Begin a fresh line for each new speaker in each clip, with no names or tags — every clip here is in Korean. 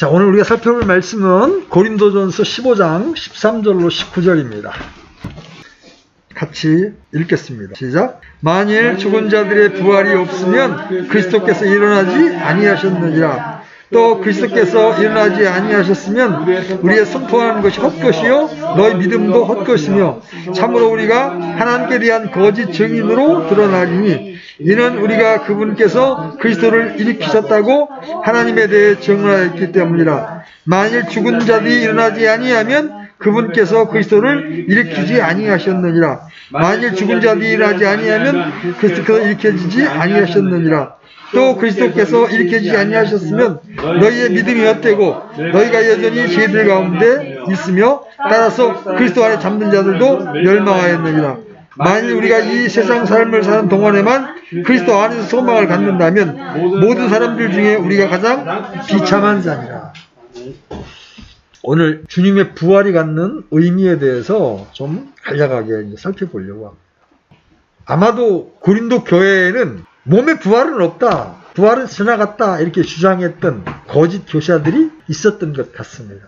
자, 오늘 우리가 살펴볼 말씀은 고린도전서 15장 13절로 19절입니다. 같이 읽겠습니다. 시작. 만일 죽은 자들의 부활이 없으면 그리스도께서 일어나지 아니하셨느니라. 또 그리스도께서 일어나지 아니하셨으면 우리의 선포하는 것이 헛것이요 너희 믿음도 헛것이며 참으로 우리가 하나님께 대한 거짓 증인으로 드러나리니 이는 우리가 그분께서 그리스도를 일으키셨다고 하나님에 대해 증언하였기 때문이라. 만일 죽은 자들이 일어나지 아니하면 그분께서 그리스도를 일으키지 아니하셨느니라. 만일 죽은 자들이 일어나지 아니하면 그리스도께서 일으키지 아니하셨느니라. 또 그리스도께서 일으키지 아니하셨으면 너희의 믿음이 헛되고 너희가 여전히 죄들 가운데 있으며 따라서 그리스도 안에 잠든 자들도 멸망하였느니라. 만일 우리가 이 세상 삶을 사는 동안에만 그리스도 안에서 소망을 갖는다면 모든 사람들 중에 우리가 가장 비참한 자니라. 오늘 주님의 부활이 갖는 의미에 대해서 좀 간략하게 살펴보려고 합니다. 아마도 고린도 교회에는 몸의 부활은 없다, 부활은 지나갔다 이렇게 주장했던 거짓 교사들이 있었던 것 같습니다.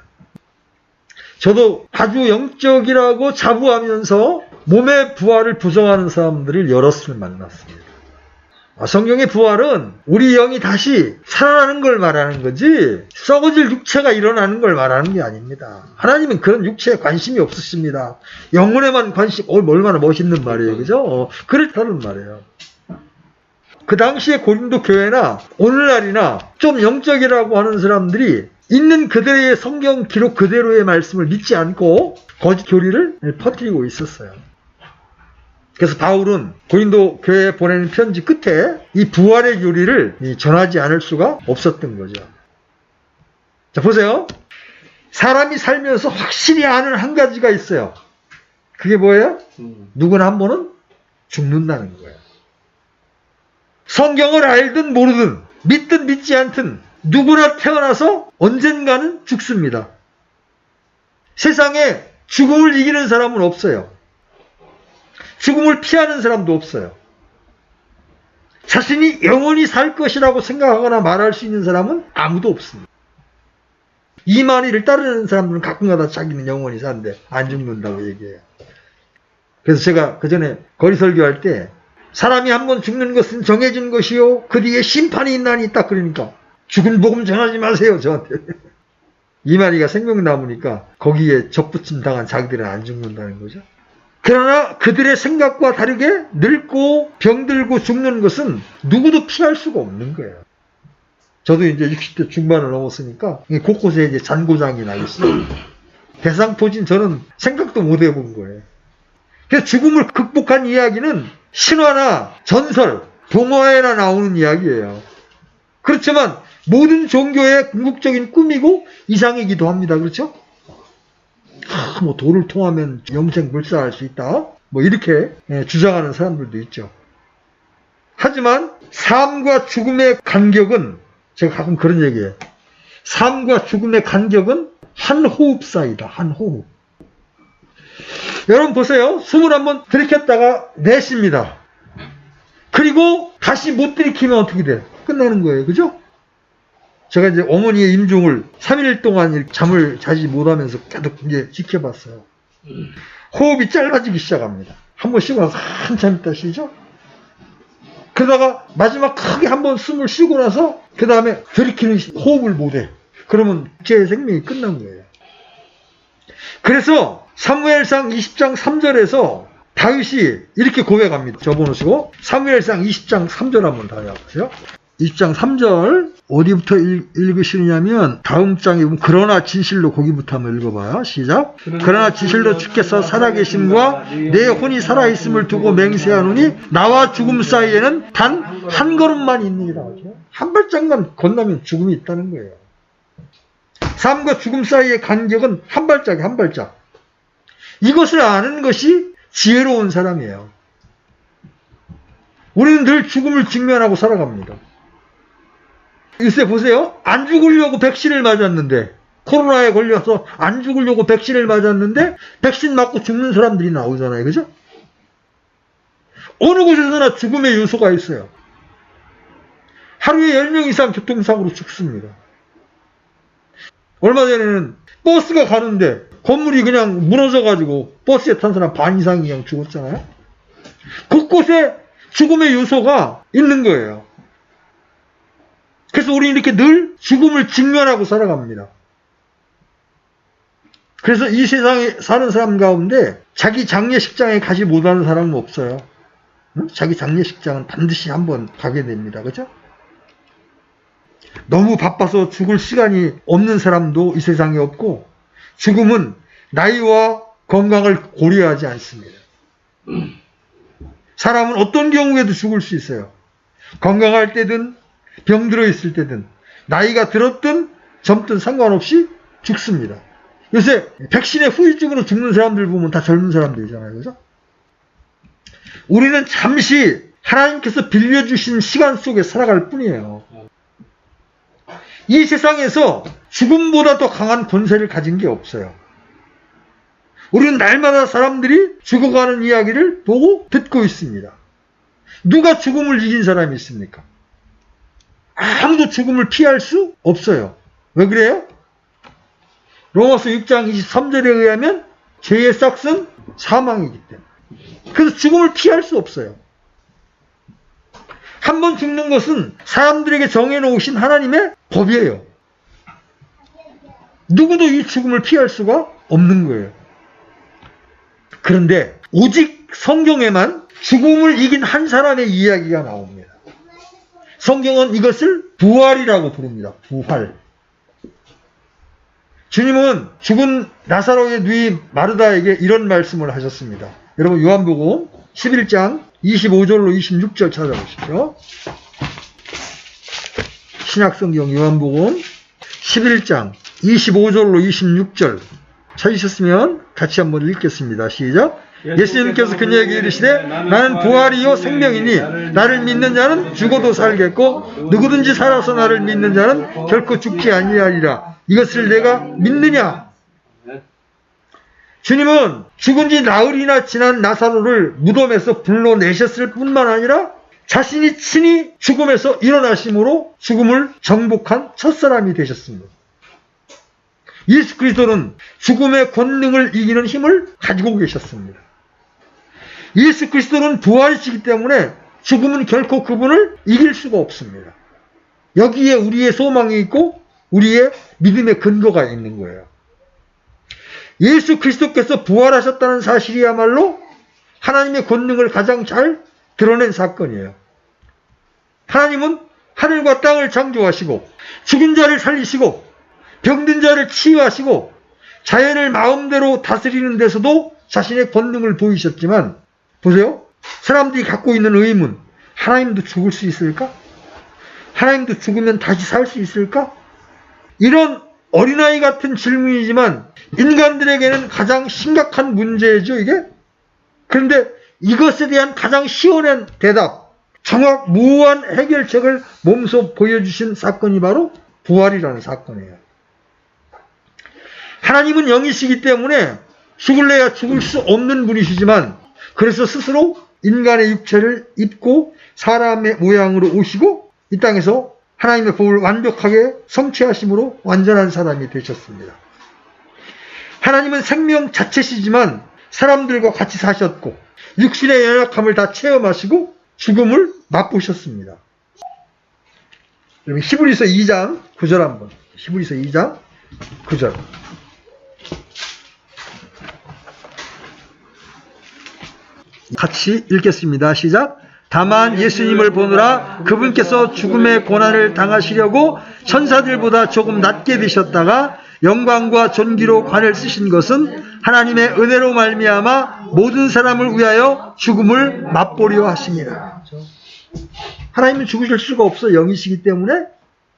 저도 아주 영적이라고 자부하면서 몸의 부활을 부정하는 사람들을 여럿을 만났습니다. 성경의 부활은 우리 영이 다시 살아나는 걸 말하는 거지 썩어질 육체가 일어나는 걸 말하는 게 아닙니다. 하나님은 그런 육체에 관심이 없으십니다. 영혼에만 관심, 얼마나 멋있는 말이에요. 그죠? 그렇다는 말이에요. 그 당시에 고린도 교회나 오늘날이나 좀 영적이라고 하는 사람들이 있는 그대로의 성경 기록 그대로의 말씀을 믿지 않고 거짓 교리를 퍼뜨리고 있었어요. 그래서 바울은 고린도 교회에 보내는 편지 끝에 이 부활의 교리를 전하지 않을 수가 없었던 거죠. 자, 보세요. 사람이 살면서 확실히 아는 한 가지가 있어요. 그게 뭐예요? 누구나 한 번은 죽는다는 거예요. 성경을 알든 모르든 믿든 믿지 않든 누구나 태어나서 언젠가는 죽습니다. 세상에 죽음을 이기는 사람은 없어요. 죽음을 피하는 사람도 없어요. 자신이 영원히 살 것이라고 생각하거나 말할 수 있는 사람은 아무도 없습니다. 이만희를 따르는 사람들은 가끔가다 자기는 영원히 사는데 안 죽는다고 얘기해요. 그래서 제가 그 전에 거리 설교할 때 사람이 한번 죽는 것은 정해진 것이요 그 뒤에 심판이 있나니 딱 그러니까 죽은 복음 전하지 마세요 저한테. 이만희가 생명나무니까 거기에 접붙임 당한 자기들은 안 죽는다는 거죠. 그러나 그들의 생각과 다르게 늙고 병들고 죽는 것은 누구도 피할 수가 없는 거예요. 저도 이제 60대 중반을 넘었으니까 곳곳에 이제 잔고장이 나 있어요. 대상포진 저는 생각도 못 해본 거예요. 그래서 죽음을 극복한 이야기는 신화나 전설, 동화에나 나오는 이야기예요. 그렇지만 모든 종교의 궁극적인 꿈이고 이상이기도 합니다. 그렇죠? 뭐 돌을 통하면 영생 불사할 수 있다. 뭐 이렇게 주장하는 사람들도 있죠. 하지만 삶과 죽음의 간격은 제가 가끔 그런 얘기해요. 삶과 죽음의 간격은 한 호흡 사이다. 한 호흡. 여러분 보세요. 숨을 한번 들이켰다가 내쉽니다. 그리고 다시 못 들이키면 어떻게 돼요? 끝나는 거예요. 그죠? 제가 이제 어머니의 임종을 3일 동안 잠을 자지 못하면서 계속 이제 지켜봤어요. 호흡이 짧아지기 시작합니다. 한번 쉬고 나서 한참 있다 쉬죠? 그러다가 마지막 크게 한번 숨을 쉬고 나서 그 다음에 들이키는 호흡을 못해. 그러면 제 생명이 끝난 거예요. 그래서 사무엘상 20장 3절에서 다윗이 이렇게 고백합니다. 접어놓으시고 사무엘상 20장 3절 한번 다녀보세요. 20장 3절 어디부터 읽으시느냐면 다음 장에 보면 그러나 진실로 거기부터 한번 읽어봐요. 시작. 그러나 진실로 주께서 살아계심과 내 혼이 살아있음을 두고 맹세하노니 나와 죽음 사이에는 단 한 걸음만 있느니라. 한 발짝만 건너면 죽음이 있다는 거예요. 삶과 죽음 사이의 간격은 한 발짝이에요. 한 발짝. 이것을 아는 것이 지혜로운 사람이에요. 우리는 늘 죽음을 직면하고 살아갑니다. 요새 보세요. 안 죽으려고 백신을 맞았는데 코로나에 걸려서 안 죽으려고 백신을 맞았는데 백신 맞고 죽는 사람들이 나오잖아요. 그죠? 어느 곳에서나 죽음의 요소가 있어요. 하루에 10명 이상 교통사고로 죽습니다. 얼마 전에는 버스가 가는데 건물이 그냥 무너져가지고 버스에 탄 사람 반 이상이 그냥 죽었잖아요. 곳곳에 죽음의 요소가 있는 거예요. 그래서 우리는 이렇게 늘 죽음을 직면하고 살아갑니다. 그래서 이 세상에 사는 사람 가운데 자기 장례식장에 가지 못하는 사람은 없어요. 응? 자기 장례식장은 반드시 한번 가게 됩니다. 그죠? 너무 바빠서 죽을 시간이 없는 사람도 이 세상에 없고, 죽음은 나이와 건강을 고려하지 않습니다. 사람은 어떤 경우에도 죽을 수 있어요. 건강할 때든 병들어 있을 때든 나이가 들었든 젊든 상관없이 죽습니다. 요새 백신의 후유증으로 죽는 사람들 보면 다 젊은 사람들이잖아요. 그죠? 우리는 잠시 하나님께서 빌려주신 시간 속에 살아갈 뿐이에요. 이 세상에서 죽음보다 더 강한 권세를 가진 게 없어요. 우리는 날마다 사람들이 죽어가는 이야기를 보고 듣고 있습니다. 누가 죽음을 이긴 사람이 있습니까? 아무도 죽음을 피할 수 없어요. 왜 그래요? 로마서 6장 23절에 의하면 죄의 싹은 사망이기 때문에. 그래서 죽음을 피할 수 없어요. 한 번 죽는 것은 사람들에게 정해놓으신 하나님의 법이에요. 누구도 이 죽음을 피할 수가 없는 거예요. 그런데 오직 성경에만 죽음을 이긴 한 사람의 이야기가 나옵니다. 성경은 이것을 부활이라고 부릅니다. 부활. 주님은 죽은 나사로의 누이 마르다에게 이런 말씀을 하셨습니다. 여러분 요한복음 11장 25절로 26절 찾아보십시오. 신약성경 요한복음 11장 25절로 26절 찾으셨으면 같이 한번 읽겠습니다. 시작. 예수님께서 그녀에게 이르시되 나는 부활이요 생명이니 나를 믿는 자는 죽어도 살겠고 누구든지 살아서 나를 믿는 자는 결코 죽지 아니하리라. 이것을 내가 믿느냐? 주님은 죽은 지 나흘이나 지난 나사로를 무덤에서 불러내셨을 뿐만 아니라 자신이 친히 죽음에서 일어나심으로 죽음을 정복한 첫사람이 되셨습니다. 예수 그리스도는 죽음의 권능을 이기는 힘을 가지고 계셨습니다. 예수 그리스도는 부활이시기 때문에 죽음은 결코 그분을 이길 수가 없습니다. 여기에 우리의 소망이 있고 우리의 믿음의 근거가 있는 거예요. 예수 그리스도께서 부활하셨다는 사실이야말로 하나님의 권능을 가장 잘 드러낸 사건이에요. 하나님은 하늘과 땅을 창조하시고 죽은 자를 살리시고 병든 자를 치유하시고 자연을 마음대로 다스리는 데서도 자신의 권능을 보이셨지만 보세요. 사람들이 갖고 있는 의문, 하나님도 죽을 수 있을까? 하나님도 죽으면 다시 살 수 있을까? 이런 어린아이 같은 질문이지만 인간들에게는 가장 심각한 문제죠, 이게? 그런데 이것에 대한 가장 시원한 대답, 정확무한 해결책을 몸소 보여주신 사건이 바로 부활이라는 사건이에요. 하나님은 영이시기 때문에 죽을래야 죽을 수 없는 분이시지만 그래서 스스로 인간의 육체를 입고 사람의 모양으로 오시고 이 땅에서 하나님의 법을 완벽하게 성취하심으로 완전한 사람이 되셨습니다. 하나님은 생명 자체시지만 사람들과 같이 사셨고 육신의 연약함을 다 체험하시고 죽음을 맛보셨습니다. 히브리서 2장 9절 한번. 히브리서 2장 9절. 같이 읽겠습니다. 시작. 다만 예수님을 보느라 그분께서 죽음의 고난을 당하시려고 천사들보다 조금 낮게 되셨다가 영광과 존귀로 관을 쓰신 것은 하나님의 은혜로 말미암아 모든 사람을 위하여 죽음을 맛보려 하심이라. 하나님은 죽으실 수가 없어 영이시기 때문에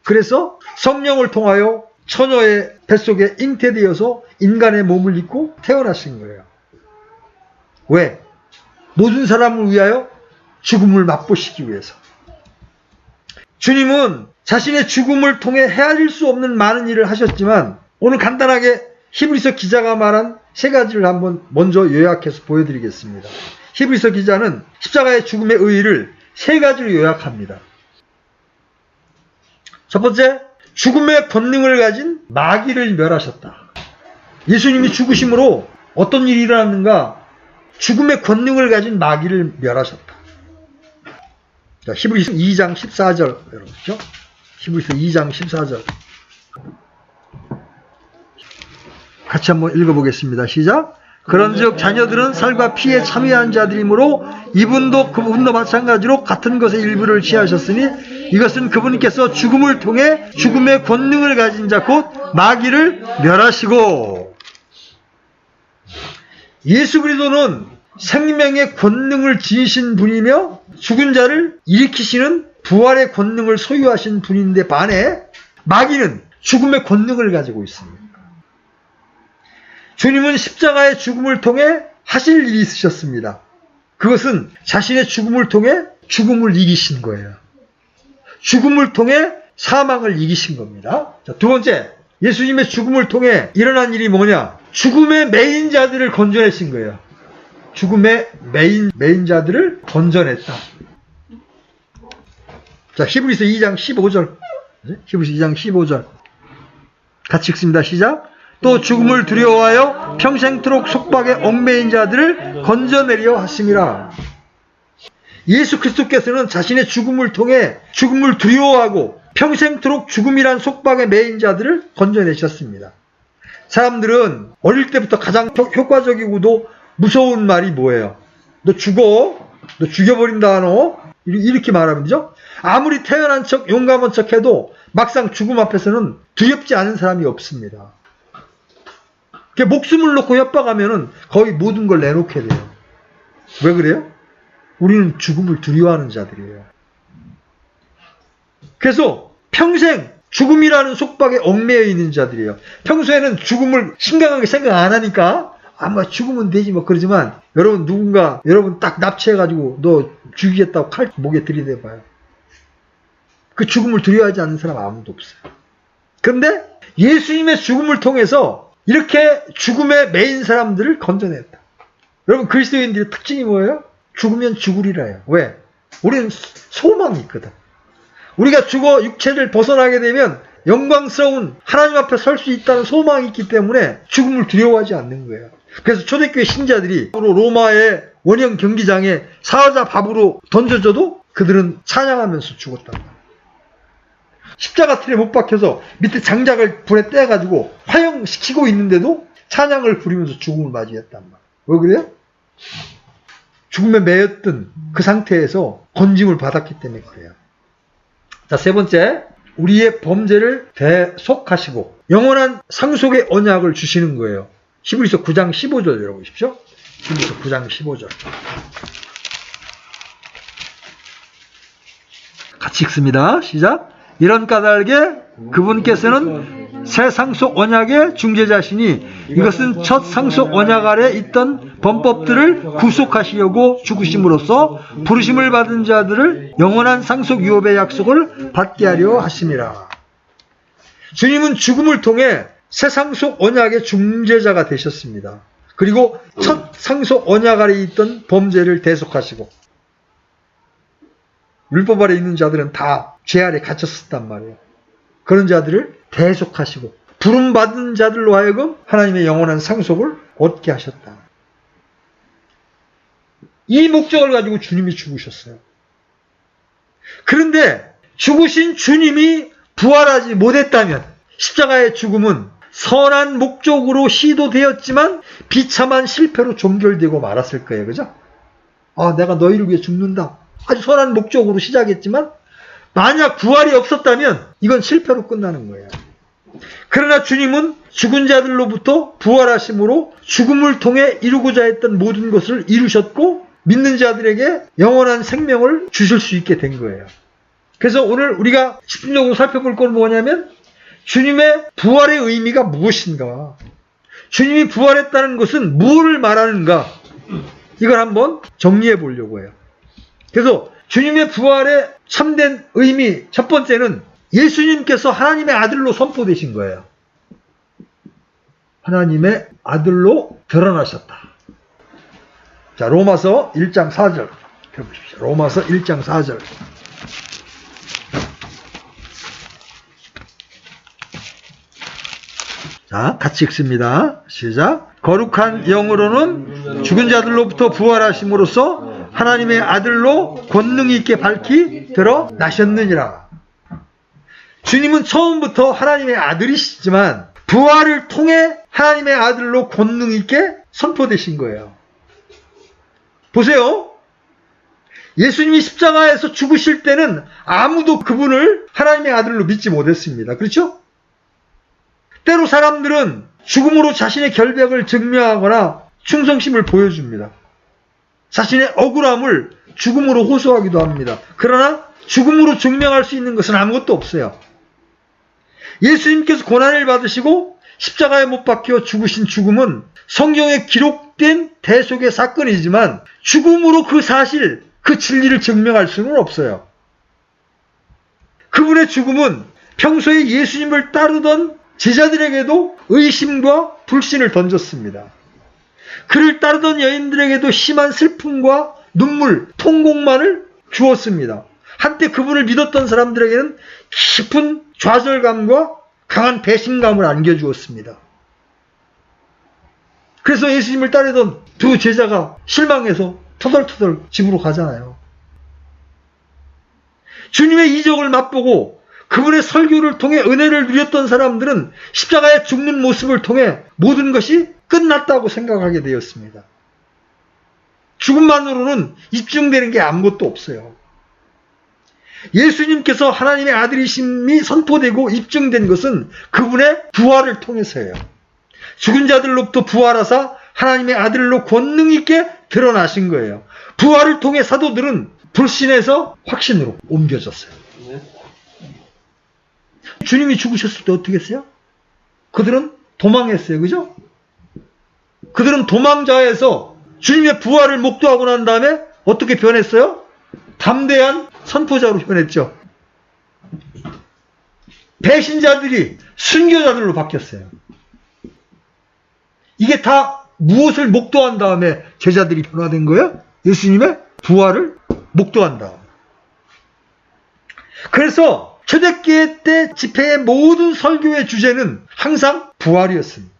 그래서 성령을 통하여 처녀의 뱃속에 잉태되어서 인간의 몸을 입고 태어나신 거예요. 왜? 모든 사람을 위하여 죽음을 맛보시기 위해서. 주님은 자신의 죽음을 통해 헤아릴 수 없는 많은 일을 하셨지만 오늘 간단하게 히브리서 기자가 말한 세 가지를 한번 먼저 요약해서 보여드리겠습니다. 히브리서 기자는 십자가의 죽음의 의의를 세 가지로 요약합니다. 첫 번째, 죽음의 권능을 가진 마귀를 멸하셨다. 예수님이 죽으심으로 어떤 일이 일어났는가? 죽음의 권능을 가진 마귀를 멸하셨다. 자, 히브리서 2장 14절 여러분죠? 히브리서 2장 14절 같이 한번 읽어보겠습니다. 시작. 그런즉 자녀들은 살과 피에 참여한 자들이므로 이분도 그분도 마찬가지로 같은 것의 일부를 취하셨으니 이것은 그분께서 죽음을 통해 죽음의 권능을 가진 자 곧 마귀를 멸하시고. 예수 그리스도는 생명의 권능을 지니신 분이며 죽은 자를 일으키시는 부활의 권능을 소유하신 분인데 반해 마귀는 죽음의 권능을 가지고 있습니다. 주님은 십자가의 죽음을 통해 하실 일이 있으셨습니다. 그것은 자신의 죽음을 통해 죽음을 이기신 거예요. 죽음을 통해 사망을 이기신 겁니다. 자, 두 번째, 예수님의 죽음을 통해 일어난 일이 뭐냐? 죽음의 매인 자들을 건져내신 거예요. 죽음의 매인 자들을 건져냈다. 자, 히브리서 2장 15절. 히브리서 2장 15절. 같이 읽습니다. 시작. 또 죽음을 두려워하여 평생토록 속박에 얽매인 자들을 건져내려 하심이라. 예수 그리스도께서는 자신의 죽음을 통해 죽음을 두려워하고 평생토록 죽음이란 속박에 매인 자들을 건져내셨습니다. 사람들은 어릴 때부터 가장 효과적이고도 무서운 말이 뭐예요? 너 죽어? 너 죽여버린다 너? 이렇게 말하면요. 아무리 태어난 척 용감한 척 해도 막상 죽음 앞에서는 두렵지 않은 사람이 없습니다. 목숨을 놓고 협박하면은 거의 모든 걸 내놓게 돼요. 왜 그래요? 우리는 죽음을 두려워하는 자들이에요. 그래서 평생 죽음이라는 속박에 얽매여 있는 자들이에요. 평소에는 죽음을 심각하게 생각 안 하니까 아마 죽으면 되지 뭐 그러지만 여러분 누군가 여러분 딱 납치해가지고 너 죽이겠다고 칼 목에 들이대봐요. 그 죽음을 두려워하지 않는 사람 아무도 없어요. 그런데 예수님의 죽음을 통해서 이렇게 죽음에 매인 사람들을 건져냈다. 여러분 그리스도인들의 특징이 뭐예요? 죽으면 죽으리라요. 왜? 우리는 소망이 있거든. 우리가 죽어 육체를 벗어나게 되면 영광스러운 하나님 앞에 설 수 있다는 소망이 있기 때문에 죽음을 두려워하지 않는 거예요. 그래서 초대교회 신자들이 로마의 원형 경기장에 사자 밥으로 던져줘도 그들은 찬양하면서 죽었단 말이에요. 십자가 틀에 못 박혀서 밑에 장작을 불에 떼가지고 화형시키고 있는데도 찬양을 부리면서 죽음을 맞이했단 말이에요. 왜 그래요? 죽음에 매였던 그 상태에서 건짐을 받았기 때문에 그래요. 자, 세 번째, 우리의 범죄를 대속하시고 영원한 상속의 언약을 주시는 거예요. 히브리서 9장 15절 열어보십시오. 히브리서 9장 15절. 같이 읽습니다. 시작. 이런 까닭에 그분께서는 새 상속 언약의 중재자시니 이것은 첫 상속 언약 아래 있던 범법들을 구속하시려고 죽으심으로써 부르심을 받은 자들을 영원한 상속 유업의 약속을 받게 하려 하심이라. 주님은 죽음을 통해 새 상속 언약의 중재자가 되셨습니다. 그리고 첫 상속 언약 아래 있던 범죄를 대속하시고 율법 아래 있는 자들은 다 죄 아래 갇혔었단 말이에요. 그런 자들을 대속하시고 부름받은 자들로 하여금 하나님의 영원한 상속을 얻게 하셨다. 이 목적을 가지고 주님이 죽으셨어요. 그런데 죽으신 주님이 부활하지 못했다면 십자가의 죽음은 선한 목적으로 시도되었지만 비참한 실패로 종결되고 말았을 거예요. 그죠? 아, 내가 너희를 위해 죽는다. 아주 선한 목적으로 시작했지만 만약 부활이 없었다면 이건 실패로 끝나는 거예요. 그러나 주님은 죽은 자들로부터 부활하심으로 죽음을 통해 이루고자 했던 모든 것을 이루셨고 믿는 자들에게 영원한 생명을 주실 수 있게 된 거예요. 그래서 오늘 우리가 집중적으로 살펴볼 건 뭐냐면 주님의 부활의 의미가 무엇인가? 주님이 부활했다는 것은 무엇을 말하는가? 이걸 한번 정리해 보려고 해요. 그래서 주님의 부활의 참된 의미 첫 번째는 예수님께서 하나님의 아들로 선포되신 거예요. 하나님의 아들로 드러나셨다. 자, 로마서 1장 4절 펴보십시오. 로마서 1장 4절. 자, 같이 읽습니다. 시작. 거룩한 영으로는 죽은 자들로부터 부활하심으로써 하나님의 아들로 권능 있게 밝히 드러나셨느니라. 주님은 처음부터 하나님의 아들이시지만 부활을 통해 하나님의 아들로 권능 있게 선포되신 거예요. 보세요. 예수님이 십자가에서 죽으실 때는 아무도 그분을 하나님의 아들로 믿지 못했습니다. 그렇죠? 때로 사람들은 죽음으로 자신의 결백을 증명하거나 충성심을 보여줍니다. 자신의 억울함을 죽음으로 호소하기도 합니다. 그러나 죽음으로 증명할 수 있는 것은 아무것도 없어요. 예수님께서 고난을 받으시고 십자가에 못 박혀 죽으신 죽음은 성경에 기록된 대속의 사건이지만 죽음으로 그 사실, 그 진리를 증명할 수는 없어요. 그분의 죽음은 평소에 예수님을 따르던 제자들에게도 의심과 불신을 던졌습니다. 그를 따르던 여인들에게도 심한 슬픔과 눈물, 통곡만을 주었습니다. 한때 그분을 믿었던 사람들에게는 깊은 좌절감과 강한 배신감을 안겨주었습니다. 그래서 예수님을 따르던 두 제자가 실망해서 터덜터덜 집으로 가잖아요. 주님의 이적을 맛보고 그분의 설교를 통해 은혜를 누렸던 사람들은 십자가에 죽는 모습을 통해 모든 것이 끝났다고 생각하게 되었습니다. 죽음만으로는 입증되는 게 아무것도 없어요. 예수님께서 하나님의 아들이심이 선포되고 입증된 것은 그분의 부활을 통해서예요. 죽은 자들로부터 부활하사 하나님의 아들로 권능 있게 드러나신 거예요. 부활을 통해 사도들은 불신에서 확신으로 옮겨졌어요. 주님이 죽으셨을 때 어떻게 했어요? 그들은 도망했어요. 그죠? 그들은 도망자에서 주님의 부활을 목도하고 난 다음에 어떻게 변했어요? 담대한 선포자로 변했죠. 배신자들이 순교자들로 바뀌었어요. 이게 다 무엇을 목도한 다음에 제자들이 변화된 거예요? 예수님의 부활을 목도한 다음. 그래서 초대교회 때 집회의 모든 설교의 주제는 항상 부활이었습니다.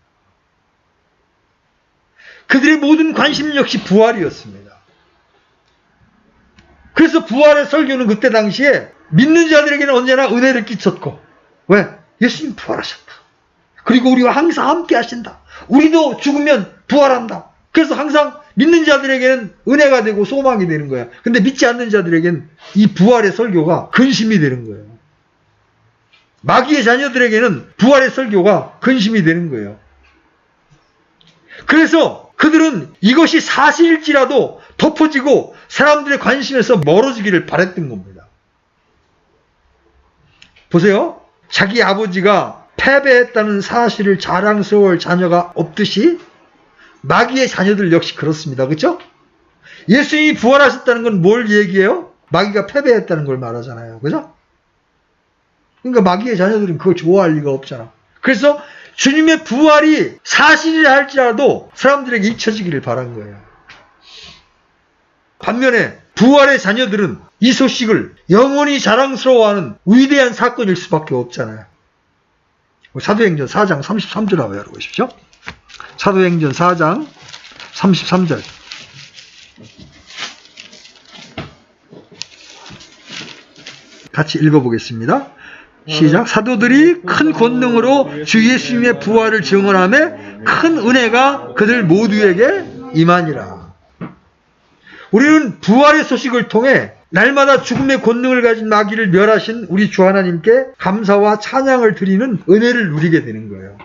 그들의 모든 관심 역시 부활이었습니다. 그래서 부활의 설교는 그때 당시에 믿는 자들에게는 언제나 은혜를 끼쳤고, 왜? 예수님 부활하셨다. 그리고 우리와 항상 함께 하신다. 우리도 죽으면 부활한다. 그래서 항상 믿는 자들에게는 은혜가 되고 소망이 되는 거야. 근데 믿지 않는 자들에게는 이 부활의 설교가 근심이 되는 거예요. 마귀의 자녀들에게는 부활의 설교가 근심이 되는 거예요. 그래서 그들은 이것이 사실일지라도 덮어지고 사람들의 관심에서 멀어지기를 바랬던 겁니다. 보세요. 자기 아버지가 패배했다는 사실을 자랑스러워할 자녀가 없듯이 마귀의 자녀들 역시 그렇습니다. 그렇죠? 예수님이 부활하셨다는 건 뭘 얘기해요? 마귀가 패배했다는 걸 말하잖아요. 그죠? 그러니까 마귀의 자녀들은 그걸 좋아할 리가 없잖아. 그래서 주님의 부활이 사실이라 할지라도 사람들에게 잊혀지기를 바란 거예요. 반면에 부활의 자녀들은 이 소식을 영원히 자랑스러워하는 위대한 사건일 수밖에 없잖아요. 사도행전 4장 33절 한번 열어보십시오. 사도행전 4장 33절. 같이 읽어보겠습니다. 시작. 사도들이 큰 권능으로 주 예수님의 부활을 증언하며 큰 은혜가 그들 모두에게 임하니라. 우리는 부활의 소식을 통해 날마다 죽음의 권능을 가진 마귀를 멸하신 우리 주 하나님께 감사와 찬양을 드리는 은혜를 누리게 되는 거예요.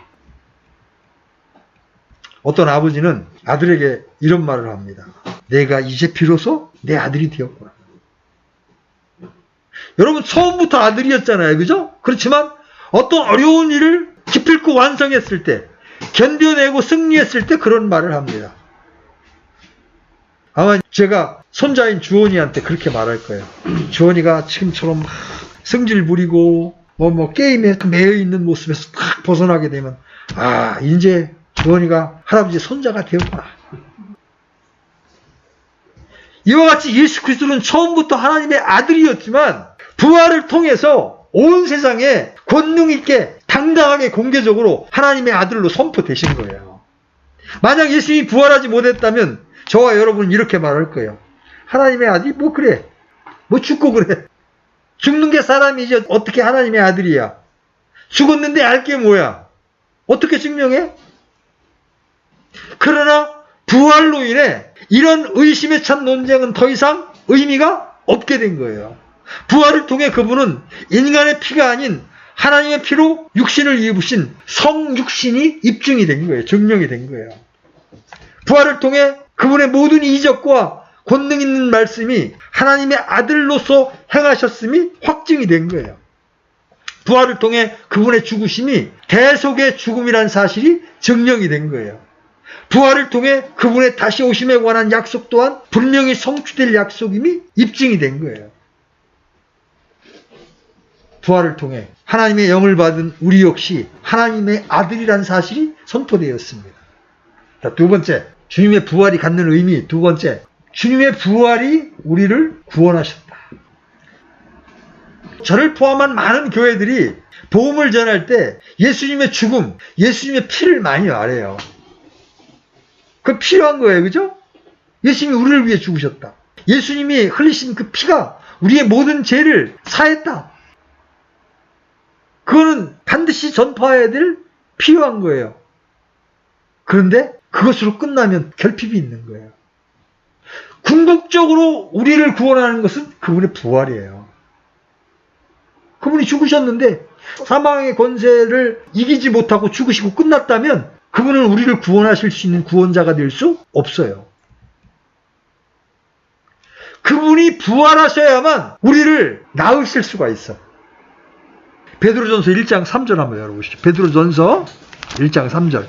어떤 아버지는 아들에게 이런 말을 합니다. 내가 이제 비로소 내 아들이 되었구나. 여러분 처음부터 아들이었잖아요. 그죠? 그렇지만 어떤 어려운 일을 기필코 완성했을 때, 견뎌내고 승리했을 때 그런 말을 합니다. 아마 제가 손자인 주원이한테 그렇게 말할 거예요. 주원이가 지금처럼 막 성질 부리고 게임에 매여있는 모습에서 딱 벗어나게 되면 아 이제 주원이가 할아버지 손자가 되었구나. 이와 같이 예수 그리스도는 처음부터 하나님의 아들이었지만 부활을 통해서 온 세상에 권능 있게 당당하게 공개적으로 하나님의 아들로 선포되신 거예요. 만약 예수님이 부활하지 못했다면 저와 여러분은 이렇게 말할 거예요. 하나님의 아들이 뭐 그래? 뭐 죽고 그래? 죽는 게 사람이지 어떻게 하나님의 아들이야? 죽었는데 알 게 뭐야? 어떻게 증명해? 그러나 부활로 인해 이런 의심에 찬 논쟁은 더 이상 의미가 없게 된 거예요. 부활을 통해 그분은 인간의 피가 아닌 하나님의 피로 육신을 입으신 성육신이 입증이 된 거예요. 증명이 된 거예요. 부활을 통해 그분의 모든 이적과 권능 있는 말씀이 하나님의 아들로서 행하셨음이 확증이 된 거예요. 부활을 통해 그분의 죽으심이 대속의 죽음이라는 사실이 증명이 된 거예요. 부활을 통해 그분의 다시 오심에 관한 약속 또한 분명히 성취될 약속임이 입증이 된 거예요. 부활을 통해 하나님의 영을 받은 우리 역시 하나님의 아들이라는 사실이 선포되었습니다. 자, 두 번째, 주님의 부활이 갖는 의미. 두 번째, 주님의 부활이 우리를 구원하셨다. 저를 포함한 많은 교회들이 복음을 전할 때 예수님의 죽음, 예수님의 피를 많이 말해요. 그 필요한 거예요. 그죠? 예수님이 우리를 위해 죽으셨다. 예수님이 흘리신 그 피가 우리의 모든 죄를 사했다. 그거는 반드시 전파해야 될 필요한 거예요. 그런데 그것으로 끝나면 결핍이 있는 거예요. 궁극적으로 우리를 구원하는 것은 그분의 부활이에요. 그분이 죽으셨는데 사망의 권세를 이기지 못하고 죽으시고 끝났다면 그분은 우리를 구원하실 수 있는 구원자가 될 수 없어요. 그분이 부활하셔야만 우리를 낳으실 수가 있어. 베드로전서 1장 3절 한번 열어보시죠. 베드로전서 1장 3절.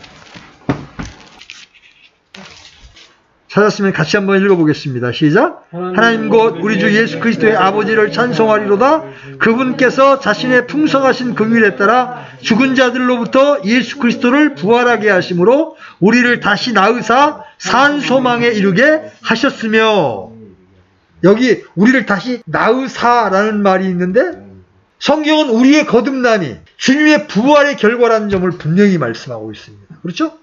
찾았으면 같이 한번 읽어보겠습니다. 시작. 하나님 곧 우리 주 예수 그리스도의 아버지를 찬송하리로다. 그분께서 자신의 풍성하신 긍휼에 따라 죽은 자들로부터 예수 그리스도를 부활하게 하심으로 우리를 다시 낳으사 산 소망에 이르게 하셨으며. 여기 우리를 다시 낳으사라는 말이 있는데 성경은 우리의 거듭남이 주님의 부활의 결과라는 점을 분명히 말씀하고 있습니다. 그렇죠?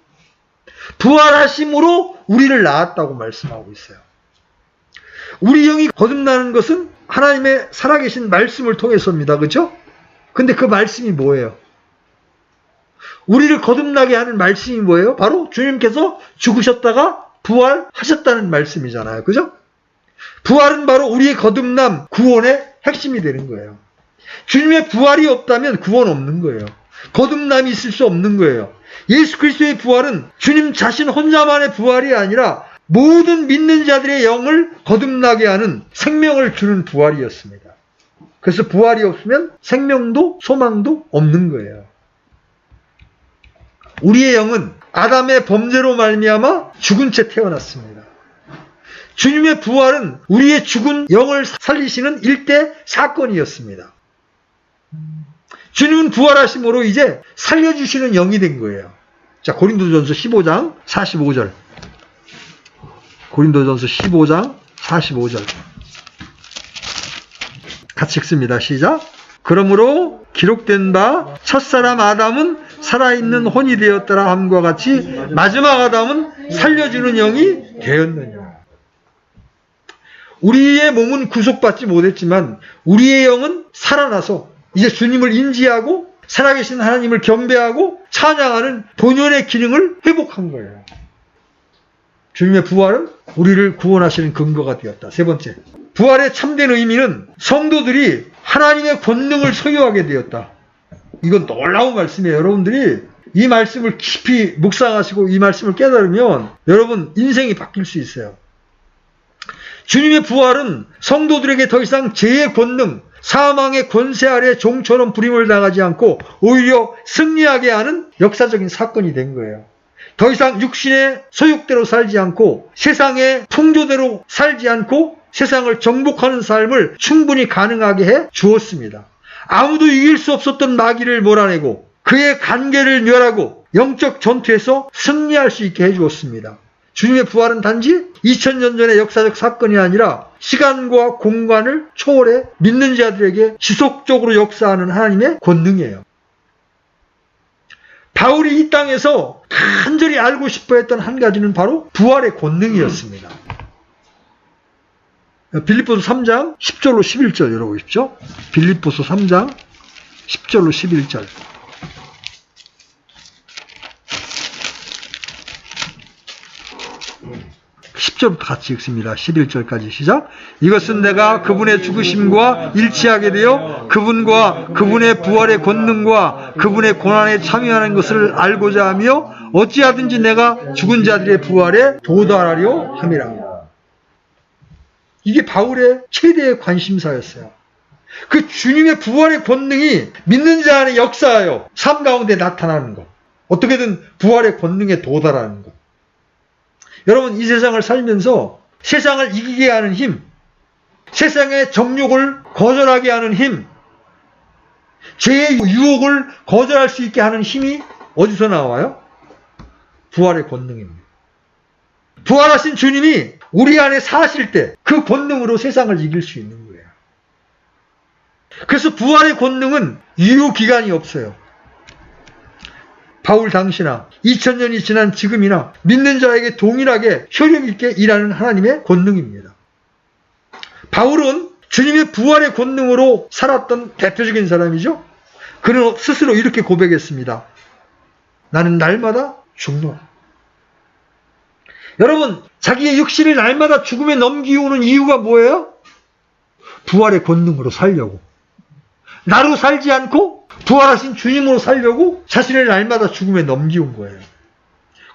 부활하심으로 우리를 낳았다고 말씀하고 있어요. 우리 영이 거듭나는 것은 하나님의 살아계신 말씀을 통해서입니다. 그렇죠? 근데 그 말씀이 뭐예요? 우리를 거듭나게 하는 말씀이 뭐예요? 바로 주님께서 죽으셨다가 부활하셨다는 말씀이잖아요. 그죠? 부활은 바로 우리의 거듭남, 구원의 핵심이 되는 거예요. 주님의 부활이 없다면 구원 없는 거예요. 거듭남이 있을 수 없는 거예요. 예수 그리스도의 부활은 주님 자신 혼자만의 부활이 아니라 모든 믿는 자들의 영을 거듭나게 하는 생명을 주는 부활이었습니다. 그래서 부활이 없으면 생명도 소망도 없는 거예요. 우리의 영은 아담의 범죄로 말미암아 죽은 채 태어났습니다. 주님의 부활은 우리의 죽은 영을 살리시는 일대 사건이었습니다. 주님은 부활하심으로 이제 살려주시는 영이 된 거예요. 자, 고린도전서 15장 45절. 고린도전서 15장 45절. 같이 읽습니다. 시작. 그러므로 기록된 바 첫사람 아담은 살아있는 혼이 되었더라 함과 같이 마지막 아담은 살려주는 영이 되었느니라. 우리의 몸은 구속받지 못했지만 우리의 영은 살아나서 이제 주님을 인지하고 살아계신 하나님을 경배하고 찬양하는 본연의 기능을 회복한 거예요. 주님의 부활은 우리를 구원하시는 근거가 되었다. 세 번째, 부활의 참된 의미는 성도들이 하나님의 권능을 소유하게 되었다. 이건 놀라운 말씀이에요. 여러분들이 이 말씀을 깊이 묵상하시고 이 말씀을 깨달으면 여러분 인생이 바뀔 수 있어요. 주님의 부활은 성도들에게 더 이상 죄의 권능, 사망의 권세 아래 종처럼 부림을 당하지 않고 오히려 승리하게 하는 역사적인 사건이 된 거예요. 더 이상 육신의 소욕대로 살지 않고 세상의 풍조대로 살지 않고 세상을 정복하는 삶을 충분히 가능하게 해 주었습니다. 아무도 이길 수 없었던 마귀를 몰아내고 그의 간계를 멸하고 영적 전투에서 승리할 수 있게 해 주었습니다. 주님의 부활은 단지 2000년 전의 역사적 사건이 아니라 시간과 공간을 초월해 믿는 자들에게 지속적으로 역사하는 하나님의 권능이에요. 바울이 이 땅에서 간절히 알고 싶어 했던 한 가지는 바로 부활의 권능이었습니다. 빌립보서 3장 10절로 11절 열어보십시오. 빌립보서 3장 10절로 11절. 10절부터 같이 읽습니다. 11절까지 시작. 이것은 내가 그분의 죽으심과 일치하게 되어 그분과 그분의 부활의 권능과 그분의 고난에 참여하는 것을 알고자 하며 어찌하든지 내가 죽은 자들의 부활에 도달하려 함이라. 이게 바울의 최대의 관심사였어요. 그 주님의 부활의 권능이 믿는 자 안에 역사하여 삶 가운데 나타나는 것. 어떻게든 부활의 권능에 도달하는 것. 여러분, 이 세상을 살면서 세상을 이기게 하는 힘, 세상의 정욕을 거절하게 하는 힘, 죄의 유혹을 거절할 수 있게 하는 힘이 어디서 나와요? 부활의 권능입니다. 부활하신 주님이 우리 안에 사실 때 그 권능으로 세상을 이길 수 있는 거예요. 그래서 부활의 권능은 유효기간이 없어요. 바울 당시나 2000년이 지난 지금이나 믿는 자에게 동일하게 효력 있게 일하는 하나님의 권능입니다. 바울은 주님의 부활의 권능으로 살았던 대표적인 사람이죠. 그는 스스로 이렇게 고백했습니다. 나는 날마다 죽노라. 여러분, 자기의 육신을 날마다 죽음에 넘기우는 이유가 뭐예요? 부활의 권능으로 살려고. 나로 살지 않고 부활하신 주님으로 살려고 자신을 날마다 죽음에 넘기운 거예요.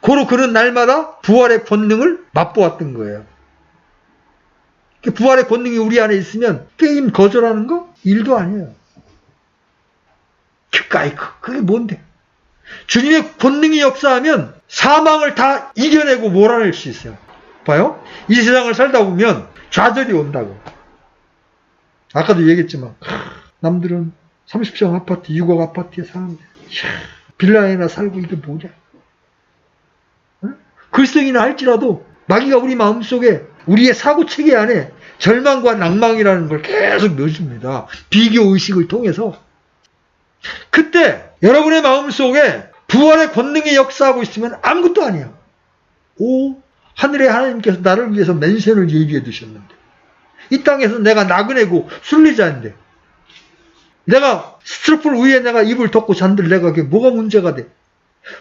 고로 그는 날마다 부활의 권능을 맛보았던 거예요. 부활의 권능이 우리 안에 있으면 게임 거절하는 거? 일도 아니에요. 그게 뭔데? 주님의 권능이 역사하면 사망을 다 이겨내고 몰아낼 수 있어요. 봐요? 이 세상을 살다 보면 좌절이 온다고. 아까도 얘기했지만 남들은 30평 아파트, 6억 아파트에 사는데 빌라에나 살고 이게 뭐냐? 응? 글썽이나 할지라도 마귀가 우리 마음속에 우리의 사고체계 안에 절망과 낭망이라는 걸 계속 넣어줍니다. 비교의식을 통해서. 그때 여러분의 마음속에 부활의 권능이 역사하고 있으면 아무것도 아니야. 오, 하늘의 하나님께서 나를 위해서 맨션을 예비해 두셨는데, 이 땅에서 내가 나그네고 순리자인데, 내가 스트로폴 위에 내가 이불 덮고 잔들 내가 그게 뭐가 문제가 돼?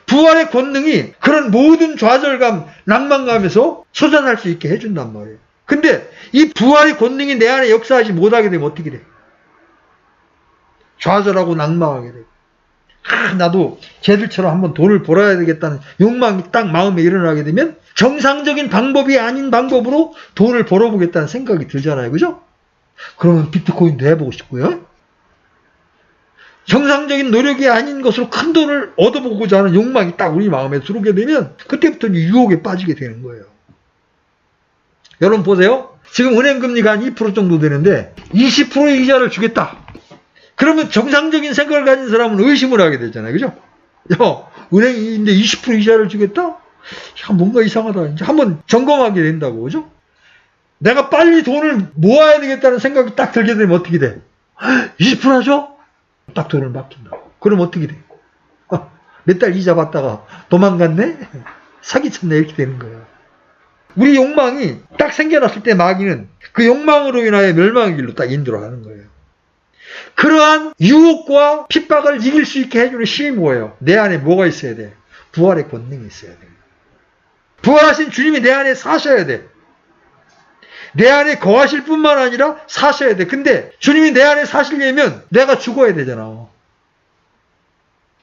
부활의 권능이 그런 모든 좌절감, 낭만감에서 소전할 수 있게 해준단 말이에요. 근데 이 부활의 권능이 내 안에 역사하지 못하게 되면 어떻게 돼? 좌절하고 낭망하게 돼. 나도 쟤들처럼 한번 돈을 벌어야 되겠다는 욕망이 딱 마음에 일어나게 되면 정상적인 방법이 아닌 방법으로 돈을 벌어보겠다는 생각이 들잖아요. 그죠? 그러면 비트코인도 해보고 싶고요. 정상적인 노력이 아닌 것으로 큰 돈을 얻어보고자 하는 욕망이 딱 우리 마음에 들어오게 되면 그때부터 유혹에 빠지게 되는 거예요. 여러분 보세요. 지금 은행 금리가 한 2% 정도 되는데 20%의 이자를 주겠다. 그러면 정상적인 생각을 가진 사람은 의심을 하게 되잖아요. 그죠? 야, 은행인데 20% 이자를 주겠다? 야, 뭔가 이상하다. 이제 한번 점검하게 된다고. 그죠? 내가 빨리 돈을 모아야 되겠다는 생각이 딱 들게 되면 어떻게 돼? 20% 하죠? 딱 돈을 맡긴다. 그럼 어떻게 돼? 몇 달 이자 받다가 도망갔네? 사기쳤네? 이렇게 되는 거예요. 우리 욕망이 딱 생겨났을 때 마귀는 그 욕망으로 인하여 멸망의 길로 딱 인도를 하는 거예요. 그러한 유혹과 핍박을 이길 수 있게 해주는 힘이 뭐예요? 내 안에 뭐가 있어야 돼? 부활의 권능이 있어야 돼. 부활하신 주님이 내 안에 사셔야 돼. 내 안에 거하실 뿐만 아니라 사셔야 돼. 근데 주님이 내 안에 사시려면 내가 죽어야 되잖아.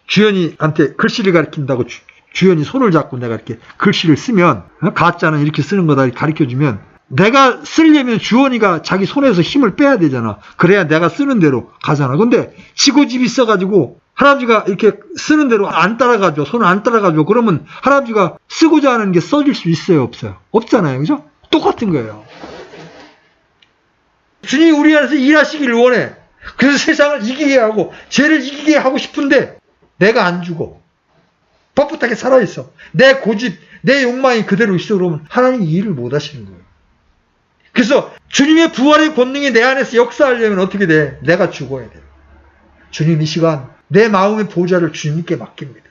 주연이한테 글씨를 가르친다고 주연이 손을 잡고 내가 이렇게 글씨를 쓰면, 가짜는 이렇게 쓰는 거다 가르쳐주면, 내가 쓰려면 주원이가 자기 손에서 힘을 빼야 되잖아. 그래야 내가 쓰는 대로 가잖아. 근데 지고집이 있어가지고 할아버지가 이렇게 쓰는 대로 안 따라가죠. 손을 안 따라가죠. 그러면 할아버지가 쓰고자 하는 게 써질 수 있어요? 없어요? 없잖아요. 그죠? 똑같은 거예요. 주님이 우리 안에서 일하시기를 원해. 그래서 세상을 이기게 하고 죄를 이기게 하고 싶은데 내가 안 죽어. 뻣뻣하게 살아있어. 내 고집, 내 욕망이 그대로 있어 그러면 하나님이 이해를 못 하시는 거예요. 그래서 주님의 부활의 권능이 내 안에서 역사하려면 어떻게 돼? 내가 죽어야 돼요. 주님 이 시간 내 마음의 보좌를 주님께 맡깁니다.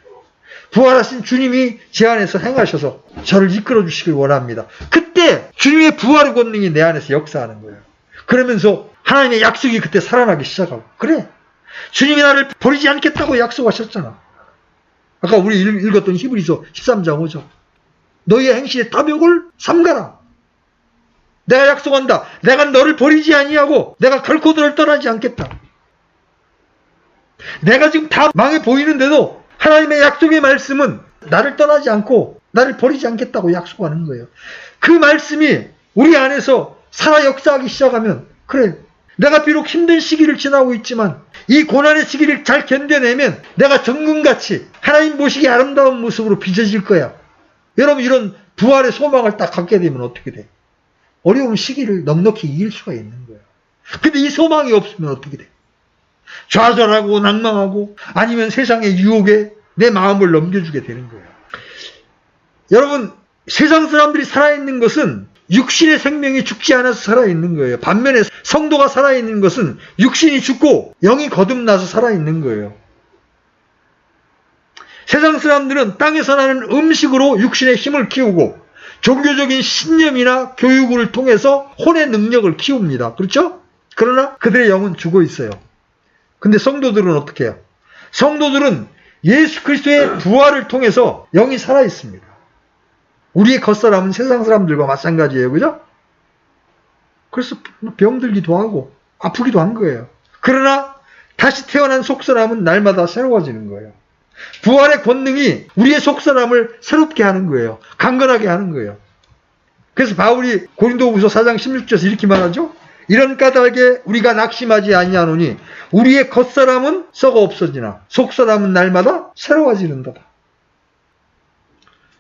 부활하신 주님이 제 안에서 행하셔서 저를 이끌어 주시길 원합니다. 그때 주님의 부활의 권능이 내 안에서 역사하는 거예요. 그러면서 하나님의 약속이 그때 살아나기 시작하고, 그래, 주님이 나를 버리지 않겠다고 약속하셨잖아. 아까 우리 읽었던 히브리서 13장 5절. 너희의 행실의 탐욕을 삼가라. 내가 약속한다. 내가 너를 버리지 아니하고 내가 결코 너를 떠나지 않겠다. 내가 지금 다 망해 보이는데도 하나님의 약속의 말씀은 나를 떠나지 않고 나를 버리지 않겠다고 약속하는 거예요. 그 말씀이 우리 안에서 살아 역사하기 시작하면, 그래, 내가 비록 힘든 시기를 지나고 있지만 이 고난의 시기를 잘 견뎌내면 내가 정금같이 하나님 보시기에 아름다운 모습으로 빚어질 거야. 여러분, 이런 부활의 소망을 딱 갖게 되면 어떻게 돼? 어려운 시기를 넉넉히 이길 수가 있는 거예요. 근데 이 소망이 없으면 어떻게 돼? 좌절하고 낭망하고 아니면 세상의 유혹에 내 마음을 넘겨주게 되는 거예요. 여러분, 세상 사람들이 살아있는 것은 육신의 생명이 죽지 않아서 살아있는 거예요. 반면에 성도가 살아있는 것은 육신이 죽고 영이 거듭나서 살아있는 거예요. 세상 사람들은 땅에서 나는 음식으로 육신의 힘을 키우고 종교적인 신념이나 교육을 통해서 혼의 능력을 키웁니다. 그렇죠? 그러나 그들의 영은 죽어 있어요. 근데 성도들은 어떻게 해요? 성도들은 예수 그리스도의 부활을 통해서 영이 살아있습니다. 우리의 겉사람은 세상 사람들과 마찬가지예요. 그죠? 그래서 병들기도 하고 아프기도 한 거예요. 그러나 다시 태어난 속사람은 날마다 새로워지는 거예요. 부활의 권능이 우리의 속사람을 새롭게 하는 거예요. 강건하게 하는 거예요. 그래서 바울이 고린도후서 4장 16절에서 이렇게 말하죠. 이런 까닭에 우리가 낙심하지 아니하노니 우리의 겉사람은 썩어 없어지나 속사람은 날마다 새로워지는도다.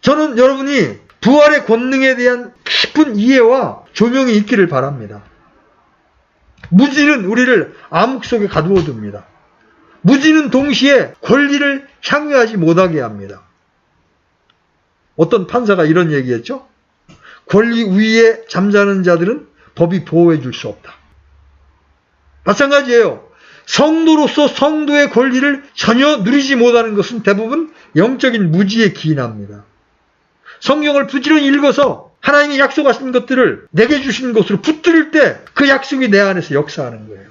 저는 여러분이 부활의 권능에 대한 깊은 이해와 조명이 있기를 바랍니다. 무지는 우리를 암흑 속에 가두어둡니다. 무지는 동시에 권리를 향유하지 못하게 합니다. 어떤 판사가 이런 얘기했죠. 권리 위에 잠자는 자들은 법이 보호해 줄 수 없다. 마찬가지예요. 성도로서 성도의 권리를 전혀 누리지 못하는 것은 대부분 영적인 무지에 기인합니다. 성경을 부지런히 읽어서 하나님이 약속하신 것들을 내게 주신 것으로 붙들을 때 그 약속이 내 안에서 역사하는 거예요.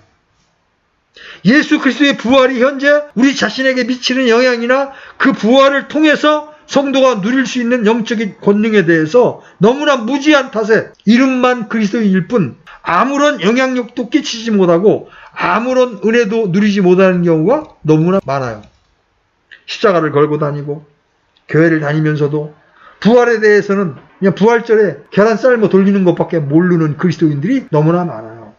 예수 그리스도의 부활이 현재 우리 자신에게 미치는 영향이나 그 부활을 통해서 성도가 누릴 수 있는 영적인 권능에 대해서 너무나 무지한 탓에 이름만 그리스도인일 뿐 아무런 영향력도 끼치지 못하고 아무런 은혜도 누리지 못하는 경우가 너무나 많아요. 십자가를 걸고 다니고 교회를 다니면서도 부활에 대해서는 그냥 부활절에 계란 삶아 돌리는 것밖에 모르는 그리스도인들이 너무나 많아요.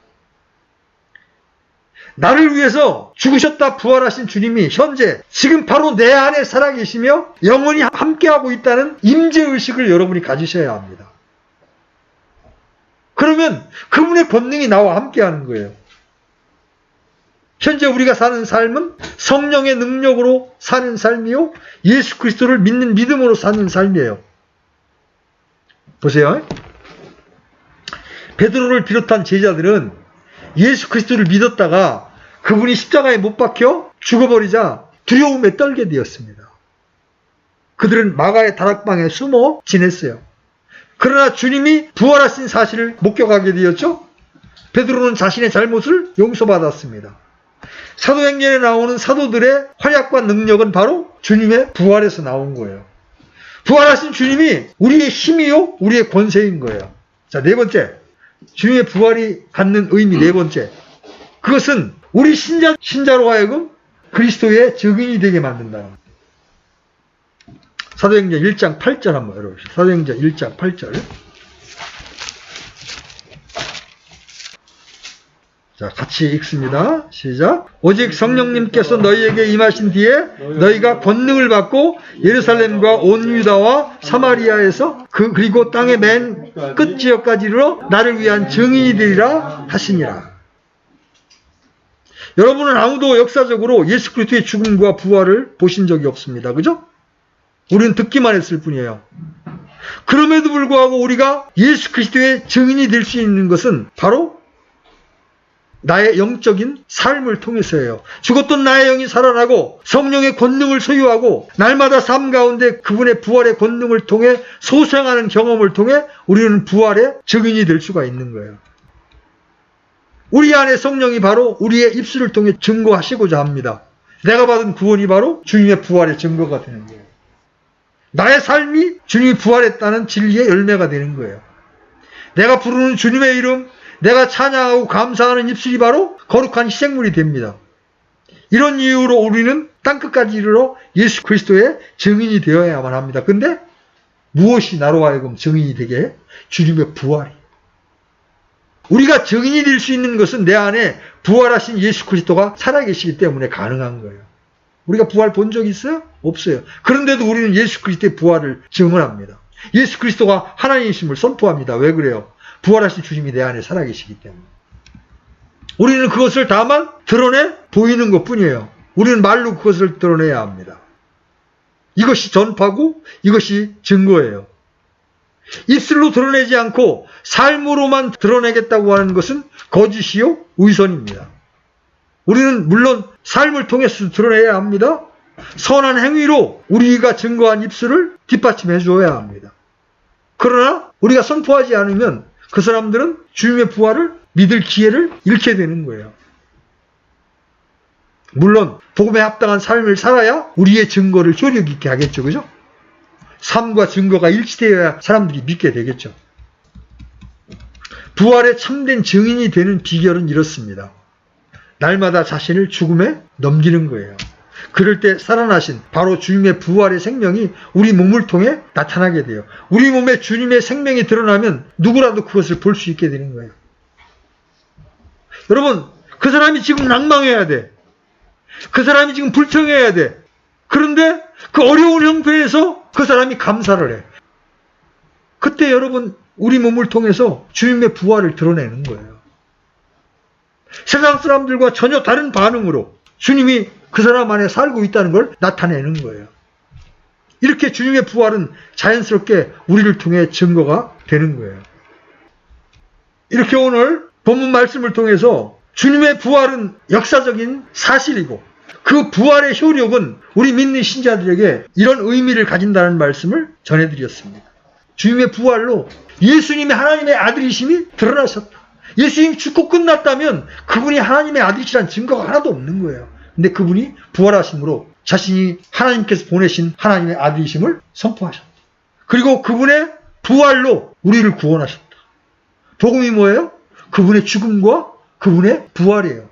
나를 위해서 죽으셨다 부활하신 주님이 현재 지금 바로 내 안에 살아계시며 영원히 함께하고 있다는 임재의식을 여러분이 가지셔야 합니다. 그러면 그분의 권능이 나와 함께하는 거예요. 현재 우리가 사는 삶은 성령의 능력으로 사는 삶이요 예수 그리스도를 믿는 믿음으로 사는 삶이에요. 보세요. 베드로를 비롯한 제자들은 예수 그리스도를 믿었다가 그분이 십자가에 못 박혀 죽어버리자 두려움에 떨게 되었습니다. 그들은 마가의 다락방에 숨어 지냈어요. 그러나 주님이 부활하신 사실을 목격하게 되었죠. 베드로는 자신의 잘못을 용서받았습니다. 사도행전에 나오는 사도들의 활약과 능력은 바로 주님의 부활에서 나온 거예요. 부활하신 주님이 우리의 힘이요 우리의 권세인 거예요. 자, 네 번째, 주님의 부활이 갖는 의미 네 번째, 그것은 우리 신자로 하여금 그리스도의 증인이 되게 만든다는 거예요. 사도행전 1장 8절 한번 열어보시죠. 사도행전 1장 8절. 자, 같이 읽습니다. 시작. 오직 성령님께서 너희에게 임하신 뒤에 너희가 권능을 받고 예루살렘과 온 유다와 사마리아에서 그리고 땅의 맨 끝 지역까지 이르러 나를 위한 증인이 되리라 하시니라. 여러분은 아무도 역사적으로 예수 그리스도의 죽음과 부활을 보신 적이 없습니다. 그죠? 우리는 듣기만 했을 뿐이에요. 그럼에도 불구하고 우리가 예수 그리스도의 증인이 될 수 있는 것은 바로 나의 영적인 삶을 통해서예요. 죽었던 나의 영이 살아나고 성령의 권능을 소유하고 날마다 삶 가운데 그분의 부활의 권능을 통해 소생하는 경험을 통해 우리는 부활의 증인이 될 수가 있는 거예요. 우리 안에 성령이 바로 우리의 입술을 통해 증거하시고자 합니다. 내가 받은 구원이 바로 주님의 부활의 증거가 되는 거예요. 나의 삶이 주님이 부활했다는 진리의 열매가 되는 거예요. 내가 부르는 주님의 이름, 내가 찬양하고 감사하는 입술이 바로 거룩한 희생물이 됩니다. 이런 이유로 우리는 땅끝까지 이르러 예수 그리스도의 증인이 되어야만 합니다. 근데 무엇이 나로 하여금 증인이 되게 해? 주님의 부활이. 우리가 증인이 될 수 있는 것은 내 안에 부활하신 예수 그리스도가 살아계시기 때문에 가능한 거예요. 우리가 부활 본 적 있어요? 없어요. 그런데도 우리는 예수 그리스도의 부활을 증언합니다. 예수 그리스도가 하나님이심을 선포합니다. 왜 그래요? 부활하신 주님이 내 안에 살아계시기 때문에. 우리는 그것을 다만 드러내 보이는 것뿐이에요. 우리는 말로 그것을 드러내야 합니다. 이것이 전파고 이것이 증거예요. 입술로 드러내지 않고 삶으로만 드러내겠다고 하는 것은 거짓이요 위선입니다. 우리는 물론 삶을 통해서 드러내야 합니다. 선한 행위로 우리가 증거한 입술을 뒷받침해 줘야 합니다. 그러나 우리가 선포하지 않으면 그 사람들은 주님의 부활을 믿을 기회를 잃게 되는 거예요. 물론 복음에 합당한 삶을 살아야 우리의 증거를 효력 있게 하겠죠. 그죠? 삶과 증거가 일치되어야 사람들이 믿게 되겠죠. 부활의 참된 증인이 되는 비결은 이렇습니다. 날마다 자신을 죽음에 넘기는 거예요. 그럴 때 살아나신 바로 주님의 부활의 생명이 우리 몸을 통해 나타나게 돼요. 우리 몸에 주님의 생명이 드러나면 누구라도 그것을 볼 수 있게 되는 거예요. 여러분, 그 사람이 지금 낭망해야 돼. 그 사람이 지금 불평해야 돼. 그런데 그 어려운 형편에서 그 사람이 감사를 해. 그때 여러분, 우리 몸을 통해서 주님의 부활을 드러내는 거예요. 세상 사람들과 전혀 다른 반응으로 주님이 그 사람 안에 살고 있다는 걸 나타내는 거예요. 이렇게 주님의 부활은 자연스럽게 우리를 통해 증거가 되는 거예요. 이렇게 오늘 본문 말씀을 통해서 주님의 부활은 역사적인 사실이고 그 부활의 효력은 우리 믿는 신자들에게 이런 의미를 가진다는 말씀을 전해드렸습니다. 주님의 부활로 예수님이 하나님의 아들이심이 드러나셨다. 예수님이 죽고 끝났다면 그분이 하나님의 아들이시라는 증거가 하나도 없는 거예요. 근데 그분이 부활하심으로 자신이 하나님께서 보내신 하나님의 아들이심을 선포하셨다. 그리고 그분의 부활로 우리를 구원하셨다. 복음이 뭐예요? 그분의 죽음과 그분의 부활이에요.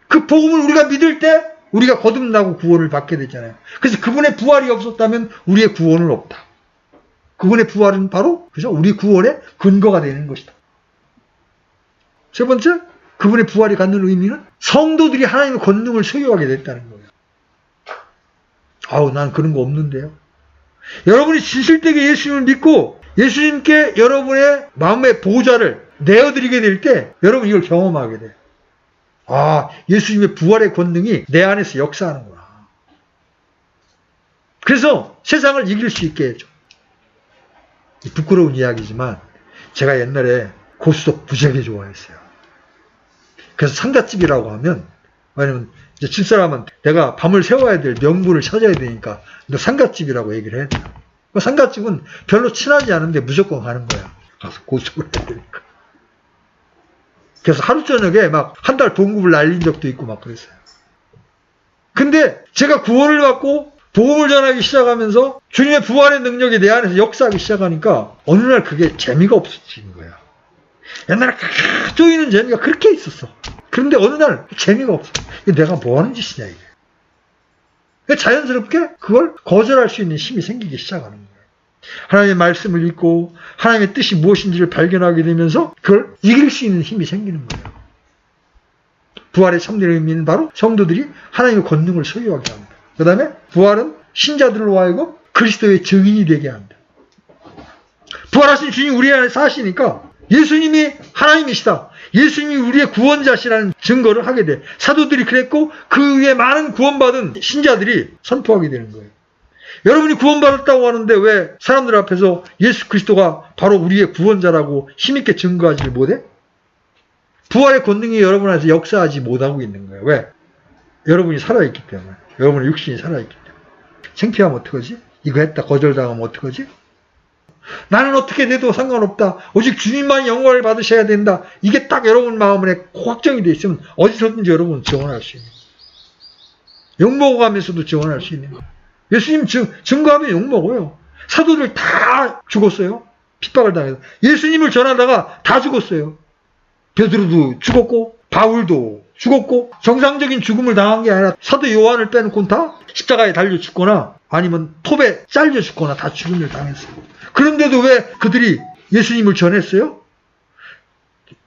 그 복음을 우리가 믿을 때 우리가 거듭나고 구원을 받게 되잖아요. 그래서 그분의 부활이 없었다면 우리의 구원은 없다. 그분의 부활은 바로 그죠? 우리 구원의 근거가 되는 것이다. 세 번째, 그분의 부활이 갖는 의미는 성도들이 하나님의 권능을 소유하게 됐다는 거예요. 아우, 난 그런 거 없는데요. 여러분이 진실되게 예수님을 믿고 예수님께 여러분의 마음의 보좌를 내어드리게 될 때 여러분 이걸 경험하게 돼요. 아, 예수님의 부활의 권능이 내 안에서 역사하는구나. 그래서 세상을 이길 수 있게 해줘. 부끄러운 이야기지만 제가 옛날에 고수도 무지하게 좋아했어요. 그래서 상갓집이라고 하면, 왜냐면 이제 집사람은 내가 밤을 새워야 될 명분을 찾아야 되니까 너 상갓집이라고 얘기를 해야 돼요. 상갓집은 별로 친하지 않은데 무조건 가는 거야. 가서 고수를 해야 되니까. 그래서 하루 저녁에 막 한 달 봉급을 날린 적도 있고 막 그랬어요. 근데 제가 구원을 받고 복음을 전하기 시작하면서 주님의 부활의 능력이 내 안에서 역사하기 시작하니까 어느 날 그게 재미가 없어지는 거야. 옛날에 쪼이는 재미가 그렇게 있었어. 그런데 어느 날 재미가 없어. 내가 뭐 하는 짓이냐 이게. 자연스럽게 그걸 거절할 수 있는 힘이 생기기 시작하는 거예요. 하나님의 말씀을 읽고 하나님의 뜻이 무엇인지를 발견하게 되면서 그걸 이길 수 있는 힘이 생기는 거예요. 부활의 참된 의미는 바로 성도들이 하나님의 권능을 소유하게 합니다. 그 다음에 부활은 신자들로 하여금 그리스도의 증인이 되게 합니다. 부활하신 주님이 우리 안에 사시니까 예수님이 하나님이시다. 예수님이 우리의 구원자시라는 증거를 하게 돼. 사도들이 그랬고 그 위에 많은 구원받은 신자들이 선포하게 되는 거예요. 여러분이 구원받았다고 하는데 왜 사람들 앞에서 예수 그리스도가 바로 우리의 구원자라고 힘있게 증거하지 못해? 부활의 권능이 여러분 안에서 역사하지 못하고 있는 거예요. 왜? 여러분이 살아있기 때문에. 여러분의 육신이 살아있기 때문에. 창피하면 어떡하지? 이거 했다 거절당하면 어떡하지? 나는 어떻게 돼도 상관없다. 오직 주님만이 영광을 받으셔야 된다. 이게 딱 여러분 마음에 확정이 돼 있으면 어디서든지 여러분은 지원할 수 있는 거예요. 욕먹어가면서도 지원할 수 있는 거예요. 예수님 증거하면 욕먹어요. 사도들 다 죽었어요. 핍박을 당해서. 예수님을 전하다가 다 죽었어요. 베드로도 죽었고 바울도 죽었고 정상적인 죽음을 당한 게 아니라 사도 요한을 빼놓고는 다 십자가에 달려 죽거나 아니면 톱에 잘려 죽거나 다 죽음을 당했어요. 그런데도 왜 그들이 예수님을 전했어요?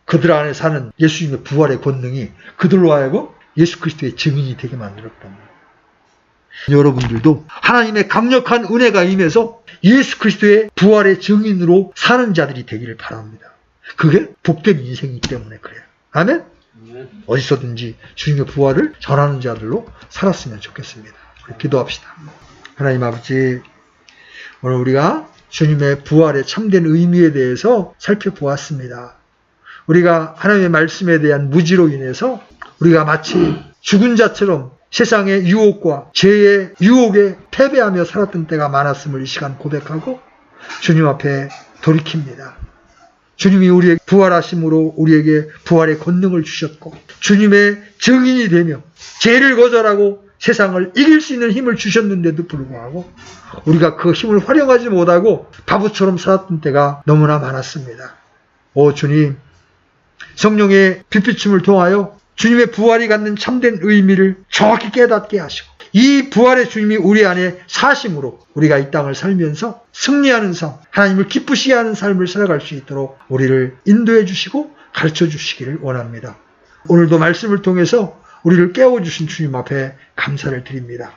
그들 안에 사는 예수님의 부활의 권능이 그들로 하여금 예수 그리스도의 증인이 되게 만들었단 말이에요. 여러분들도 하나님의 강력한 은혜가 임해서 예수 그리스도의 부활의 증인으로 사는 자들이 되기를 바랍니다. 그게 복된 인생이기 때문에 그래요. 아멘? 어디서든지 주님의 부활을 전하는 자들로 살았으면 좋겠습니다. 기도합시다. 하나님 아버지, 오늘 우리가 주님의 부활의 참된 의미에 대해서 살펴보았습니다. 우리가 하나님의 말씀에 대한 무지로 인해서 우리가 마치 죽은 자처럼 세상의 유혹과 죄의 유혹에 패배하며 살았던 때가 많았음을 이 시간 고백하고 주님 앞에 돌이킵니다. 주님이 우리의 부활하심으로 우리에게 부활의 권능을 주셨고 주님의 증인이 되며 죄를 거절하고 세상을 이길 수 있는 힘을 주셨는데도 불구하고 우리가 그 힘을 활용하지 못하고 바보처럼 살았던 때가 너무나 많았습니다. 오 주님, 성령의 빛비춤을 통하여 주님의 부활이 갖는 참된 의미를 정확히 깨닫게 하시고 이 부활의 주님이 우리 안에 사심으로 우리가 이 땅을 살면서 승리하는 삶, 하나님을 기쁘시게 하는 삶을 살아갈 수 있도록 우리를 인도해 주시고 가르쳐 주시기를 원합니다. 오늘도 말씀을 통해서 우리를 깨워주신 주님 앞에 감사를 드립니다.